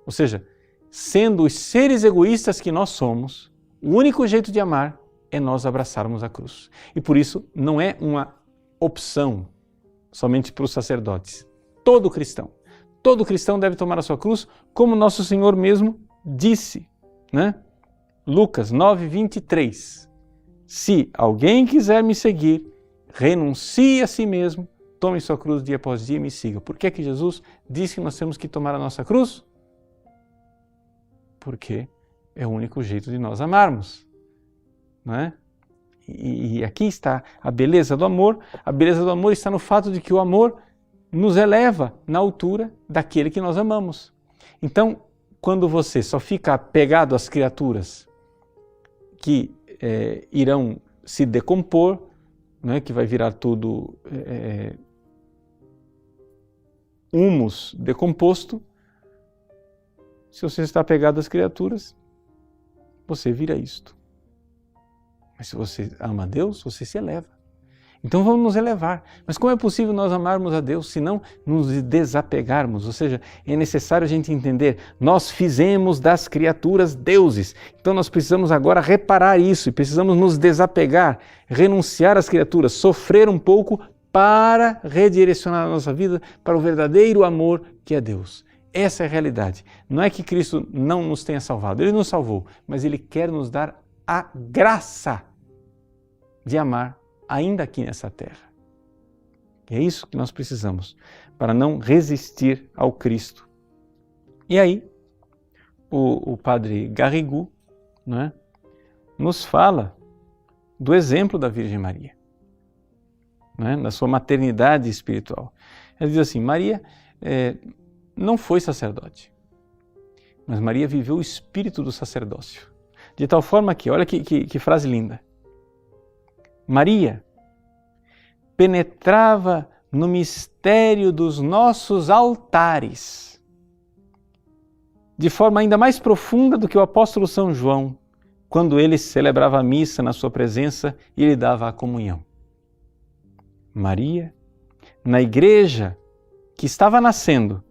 Ou seja, sendo os seres egoístas que nós somos, o único jeito de amar é nós abraçarmos a cruz. E por isso não é uma opção somente para os sacerdotes. Todo cristão deve tomar a sua cruz, como nosso Senhor mesmo disse, né? Lucas 9:23. Se alguém quiser me seguir, renuncie a si mesmo, tome sua cruz dia após dia e me siga. Por que que Jesus disse que nós temos que tomar a nossa cruz? Porque é o único jeito de nós amarmos, não é? E aqui está a beleza do amor. A beleza do amor está no fato de que o amor nos eleva na altura daquele que nós amamos. Então, quando você só fica apegado às criaturas que irão se decompor, né, que vai virar tudo humus decomposto, se você está apegado às criaturas, você vira isto. Mas se você ama a Deus, você se eleva. Então vamos nos elevar. Mas como é possível nós amarmos a Deus se não nos desapegarmos? Ou seja, é necessário a gente entender, nós fizemos das criaturas deuses. Então nós precisamos agora reparar isso e precisamos nos desapegar, renunciar às criaturas, sofrer um pouco para redirecionar a nossa vida para o verdadeiro amor que é Deus. Essa é a realidade. Não é que Cristo não nos tenha salvado, Ele nos salvou, mas Ele quer nos dar a graça de amar ainda aqui nessa terra. E é isso que nós precisamos para não resistir ao Cristo. E aí, o padre Garrigou, né, nos fala do exemplo da Virgem Maria, né, da sua maternidade espiritual. Ele diz assim, Maria não foi sacerdote, mas Maria viveu o espírito do sacerdócio. De tal forma que, olha que frase linda, Maria penetrava no mistério dos nossos altares, de forma ainda mais profunda do que o apóstolo São João, quando ele celebrava a missa na sua presença e lhe dava a comunhão. Maria, na igreja que estava nascendo,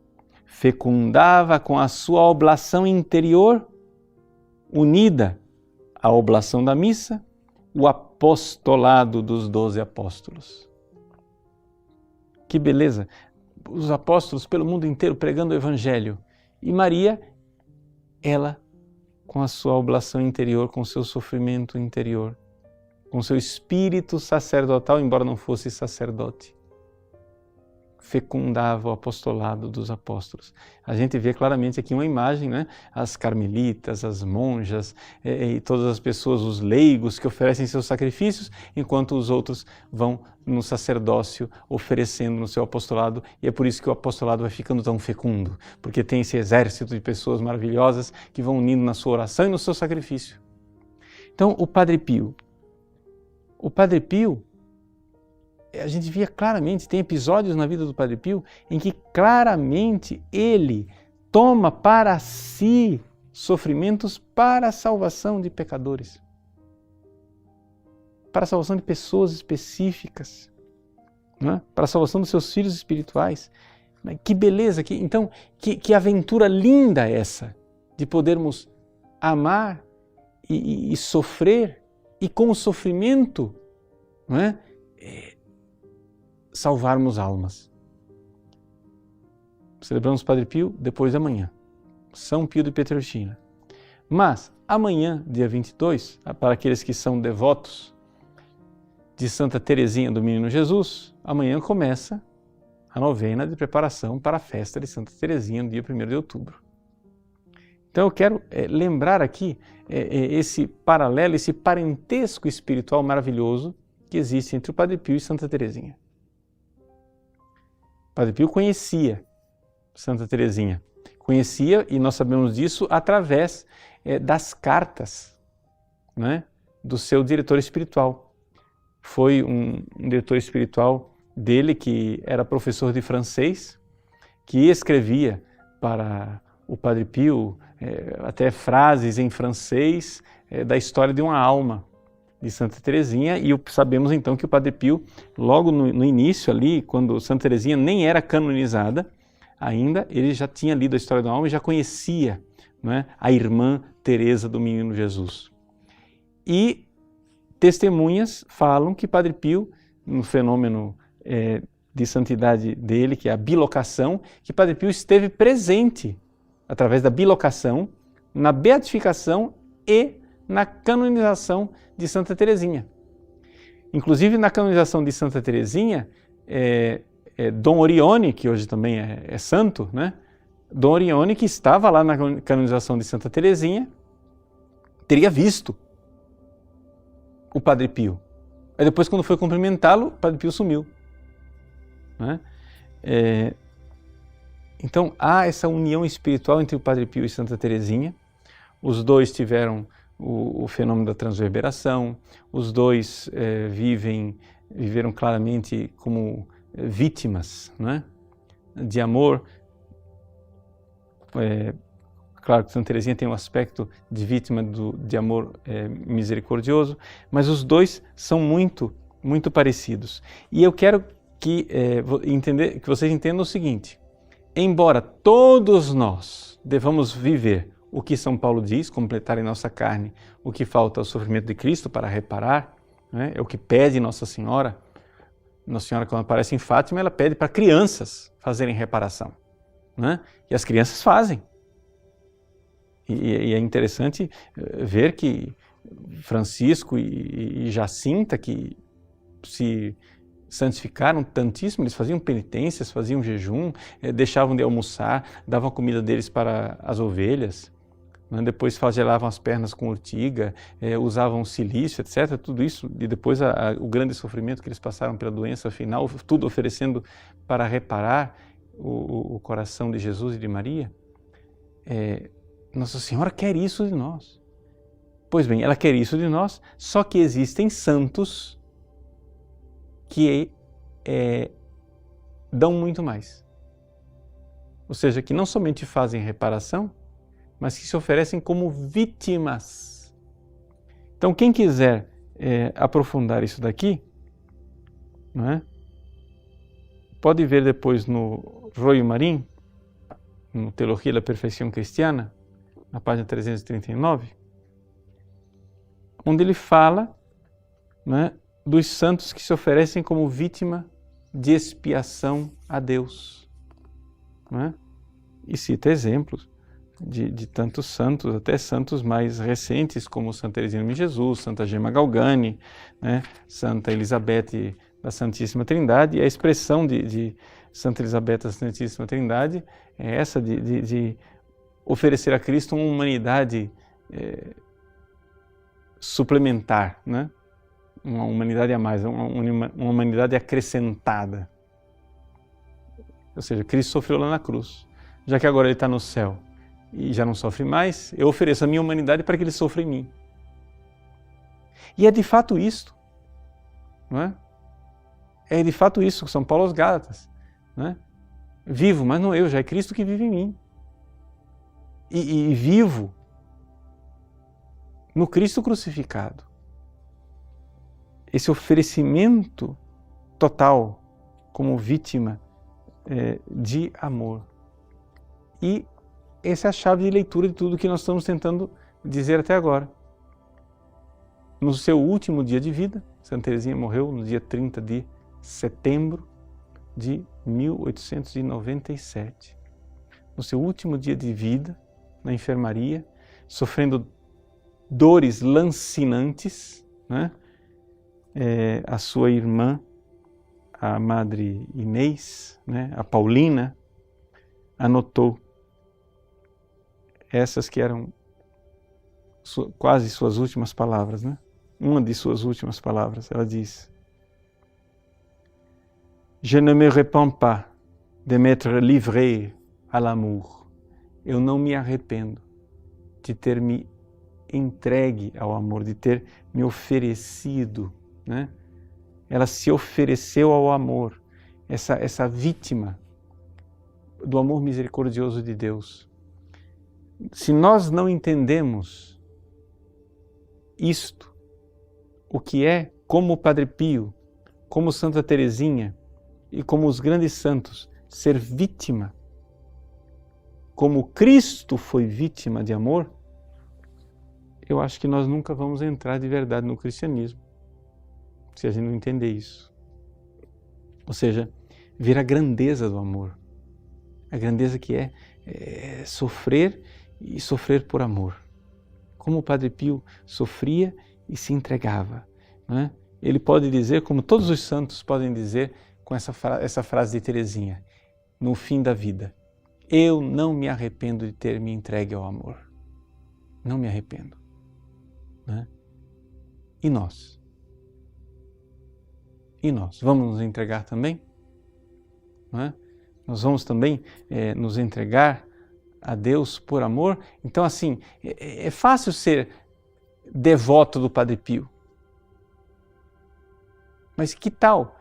fecundava com a sua oblação interior, unida à oblação da missa, o apostolado dos 12 apóstolos. Que beleza! Os apóstolos pelo mundo inteiro pregando o Evangelho. E Maria, ela com a sua oblação interior, com o seu sofrimento interior, com o seu espírito sacerdotal, embora não fosse sacerdote. fecundava o apostolado dos apóstolos. A gente vê claramente aqui uma imagem, né? As carmelitas, as monjas e todas as pessoas, os leigos que oferecem seus sacrifícios, enquanto os outros vão no sacerdócio oferecendo no seu apostolado, e é por isso que o apostolado vai ficando tão fecundo, porque tem esse exército de pessoas maravilhosas que vão unindo na sua oração e no seu sacrifício. Então, o Padre Pio, a gente via claramente, tem episódios na vida do Padre Pio em que claramente ele toma para si sofrimentos para a salvação de pecadores, para a salvação de pessoas específicas, né? Para a salvação dos seus filhos espirituais. Que beleza, então, que aventura linda essa, de podermos amar e sofrer, e com o sofrimento, não é? Salvarmos almas. Celebramos Padre Pio depois da manhã, São Pio de Pietrelcina. Mas amanhã, dia 22, para aqueles que são devotos de Santa Teresinha do Menino Jesus, amanhã começa a novena de preparação para a festa de Santa Teresinha no dia 1º de outubro. Então eu quero lembrar aqui esse paralelo, esse parentesco espiritual maravilhoso que existe entre o Padre Pio e Santa Teresinha. Padre Pio conhecia Santa Teresinha, e nós sabemos disso através das cartas, né, do seu diretor espiritual. Foi um diretor espiritual dele que era professor de francês, que escrevia para o Padre Pio até frases em francês da história de uma alma de Santa Teresinha, e sabemos então que o Padre Pio, logo no início ali, quando Santa Teresinha nem era canonizada ainda, ele já tinha lido a história da alma e já conhecia, não é, a irmã Teresa do Menino Jesus. E testemunhas falam que Padre Pio, no fenômeno de santidade dele, que é a bilocação, que Padre Pio esteve presente, através da bilocação, na beatificação e na canonização de Santa Teresinha. Inclusive, na canonização de Santa Teresinha, Dom Orione, que hoje também é santo, né? Dom Orione, que estava lá na canonização de Santa Teresinha, teria visto o Padre Pio. Aí depois, quando foi cumprimentá-lo, o Padre Pio sumiu, né? Então, há essa união espiritual entre o Padre Pio e Santa Teresinha. Os dois tiveram o fenômeno da transverberação, os dois viveram claramente como vítimas, né, de amor. Claro que Santa Teresinha tem um aspecto de vítima de amor misericordioso, mas os dois são muito, muito parecidos. E eu quero que vocês entendam o seguinte: embora todos nós devamos viver o que São Paulo diz, completar em nossa carne o que falta ao sofrimento de Cristo para reparar, né? É o que pede Nossa Senhora. Nossa Senhora, quando aparece em Fátima, ela pede para crianças fazerem reparação, né? E as crianças fazem. E é interessante ver que Francisco e Jacinta, que se santificaram tantíssimo, eles faziam penitências, faziam jejum, deixavam de almoçar, davam a comida deles para as ovelhas, né? Depois flagelavam as pernas com urtiga, usavam silício, etc. Tudo isso, e depois o grande sofrimento que eles passaram pela doença final, tudo oferecendo para reparar o coração de Jesus e de Maria. Nossa Senhora quer isso de nós. Pois bem, ela quer isso de nós, só que existem santos que dão muito mais. Ou seja, que não somente fazem reparação, mas que se oferecem como vítimas. Então, quem quiser aprofundar isso daqui, não é? Pode ver depois no Royo Marim, no Teologia da Perfeição Cristiana, na página 339, onde ele fala, né, dos santos que se oferecem como vítima de expiação a Deus, né? E cita exemplos de tantos santos, até santos mais recentes, como Santa Teresinha de Jesus, Santa Gemma Galgani, né? Santa Elizabeth da Santíssima Trindade, e a expressão de Santa Elisabetta da Santíssima Trindade é essa de oferecer a Cristo uma humanidade suplementar, né? Uma humanidade a mais, uma humanidade acrescentada. Ou seja, Cristo sofreu lá na cruz. Já que agora Ele está no céu e já não sofre mais, eu ofereço a minha humanidade para que Ele sofra em mim. E é de fato isto, não é? É de fato isso, São Paulo aos Gálatas, não é? Vivo, mas não eu, já é Cristo que vive em mim. E vivo no Cristo crucificado. Esse oferecimento total como vítima de amor. E essa é a chave de leitura de tudo que nós estamos tentando dizer até agora. No seu último dia de vida, Santa Teresinha morreu no dia 30 de setembro de 1897. No seu último dia de vida, na enfermaria, sofrendo dores lancinantes, né? A sua irmã, a Madre Inês, né? A Paulina, anotou essas que eram quase suas últimas palavras, né? Uma de suas últimas palavras, ela diz: Je ne me repens pas de m'être livré à l'amour. Eu não me arrependo de ter me entregue ao amor, de ter me oferecido, né? Ela se ofereceu ao amor, essa vítima do amor misericordioso de Deus. Se nós não entendemos isto, o que é, como o Padre Pio, como Santa Teresinha e como os grandes santos, ser vítima, como Cristo foi vítima de amor, eu acho que nós nunca vamos entrar de verdade no cristianismo, se a gente não entender isso. Ou seja, ver a grandeza do amor, a grandeza que é sofrer e sofrer por amor. Como o Padre Pio sofria e se entregava, né? Ele pode dizer, como todos os santos podem dizer, com essa frase de Teresinha, no fim da vida: eu não me arrependo de ter me entregue ao amor. Não me arrependo. Né? E nós? E nós? Vamos nos entregar também? Não é? Nós vamos também nos entregar a Deus por amor? Então, assim, é fácil ser devoto do Padre Pio. Mas que tal?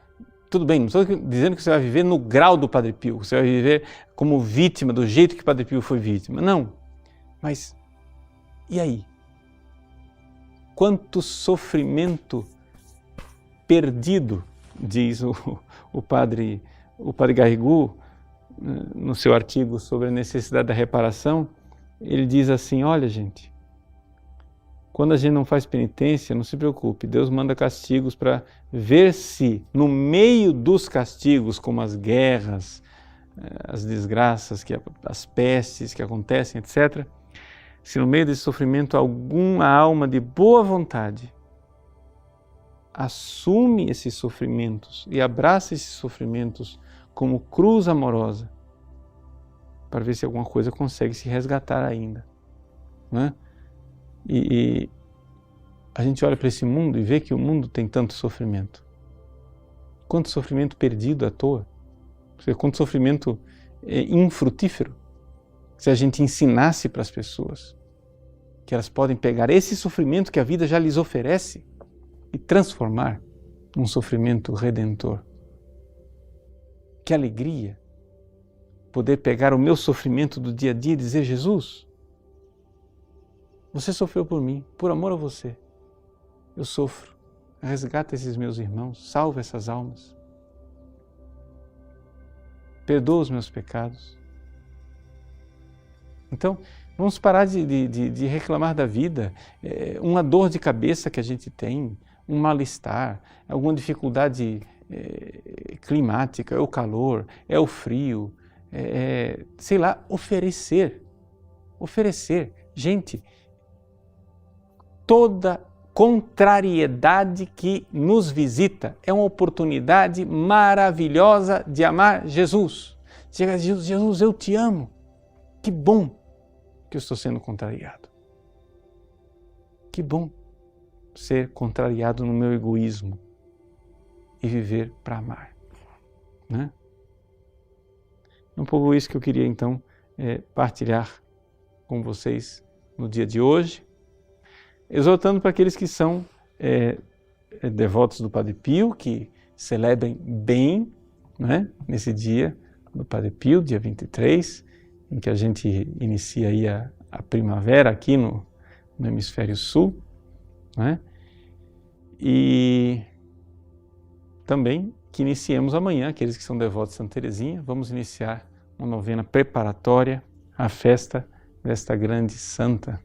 Tudo bem, não estou dizendo que você vai viver no grau do Padre Pio, você vai viver como vítima, do jeito que o Padre Pio foi vítima. Não. Mas, e aí? Quanto sofrimento perdido, diz o Padre Garrigou, no seu artigo sobre a necessidade da reparação. Ele diz assim: olha, gente, quando a gente não faz penitência, não se preocupe, Deus manda castigos para ver se no meio dos castigos, como as guerras, as desgraças, as pestes que acontecem, etc., se no meio desse sofrimento alguma alma de boa vontade assume esses sofrimentos e abraça esses sofrimentos como cruz amorosa, para ver se alguma coisa consegue se resgatar ainda, né? E a gente olha para esse mundo e vê que o mundo tem tanto sofrimento. Quanto sofrimento perdido à toa, quanto sofrimento infrutífero. Se a gente ensinasse para as pessoas que elas podem pegar esse sofrimento que a vida já lhes oferece e transformar num sofrimento redentor. Que alegria poder pegar o meu sofrimento do dia a dia e dizer: Jesus, você sofreu por mim, por amor a você. Eu sofro, resgata esses meus irmãos, salva essas almas. Perdoa os meus pecados. Então, vamos parar de reclamar da vida, uma dor de cabeça que a gente tem, um mal-estar, alguma dificuldade climática, é o calor, é o frio, sei lá, oferecer. Gente, toda contrariedade que nos visita. É uma oportunidade maravilhosa de amar Jesus. Chega a Jesus, Jesus, eu te amo. Que bom que eu estou sendo contrariado. Que bom ser contrariado no meu egoísmo e viver para amar. Né? É um pouco isso que eu queria então partilhar com vocês no dia de hoje, exortando para aqueles que são devotos do Padre Pio, que celebrem bem, né, nesse dia do Padre Pio, dia 23, em que a gente inicia aí a primavera aqui no hemisfério sul, né? E também que iniciemos amanhã, aqueles que são devotos de Santa Teresinha, vamos iniciar uma novena preparatória à festa desta grande santa,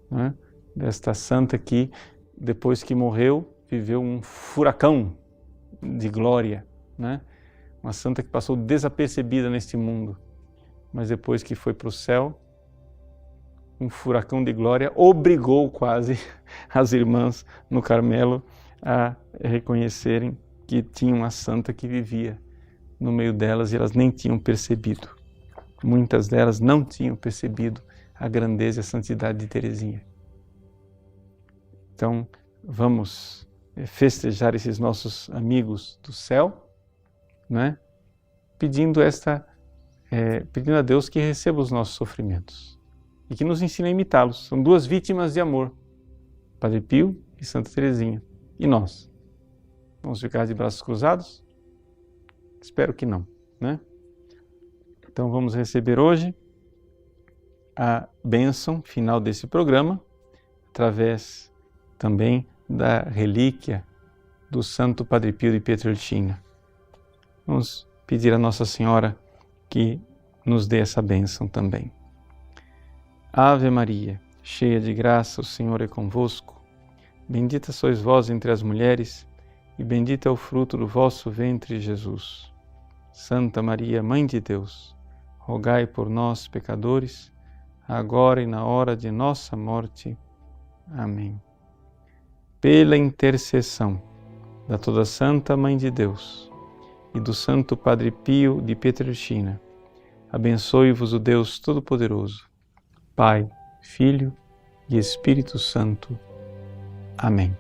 né? Desta santa que, depois que morreu, viveu um furacão de glória, né? Uma santa que passou desapercebida neste mundo, mas depois que foi para o céu, um furacão de glória obrigou quase as irmãs no Carmelo a reconhecerem que tinha uma santa que vivia no meio delas e elas nem tinham percebido. Muitas delas não tinham percebido a grandeza e a santidade de Teresinha. Então, vamos festejar esses nossos amigos do céu, né? Pedindo a Deus que receba os nossos sofrimentos e que nos ensine a imitá-los. São duas vítimas de amor, Padre Pio e Santa Teresinha. E nós? Vamos ficar de braços cruzados? Espero que não, né? Então vamos receber hoje a bênção final desse programa, através também da relíquia do Santo Padre Pio de Pietrelcina. Vamos pedir a Nossa Senhora que nos dê essa bênção também. Ave Maria, cheia de graça, o Senhor é convosco. Bendita sois vós entre as mulheres, e bendito é o fruto do vosso ventre, Jesus. Santa Maria, Mãe de Deus, rogai por nós, pecadores, agora e na hora de nossa morte. Amém. Pela intercessão da toda Santa Mãe de Deus e do Santo Padre Pio de Pietrelcina, abençoe-vos o Deus Todo-Poderoso, Pai, Filho e Espírito Santo. Amém.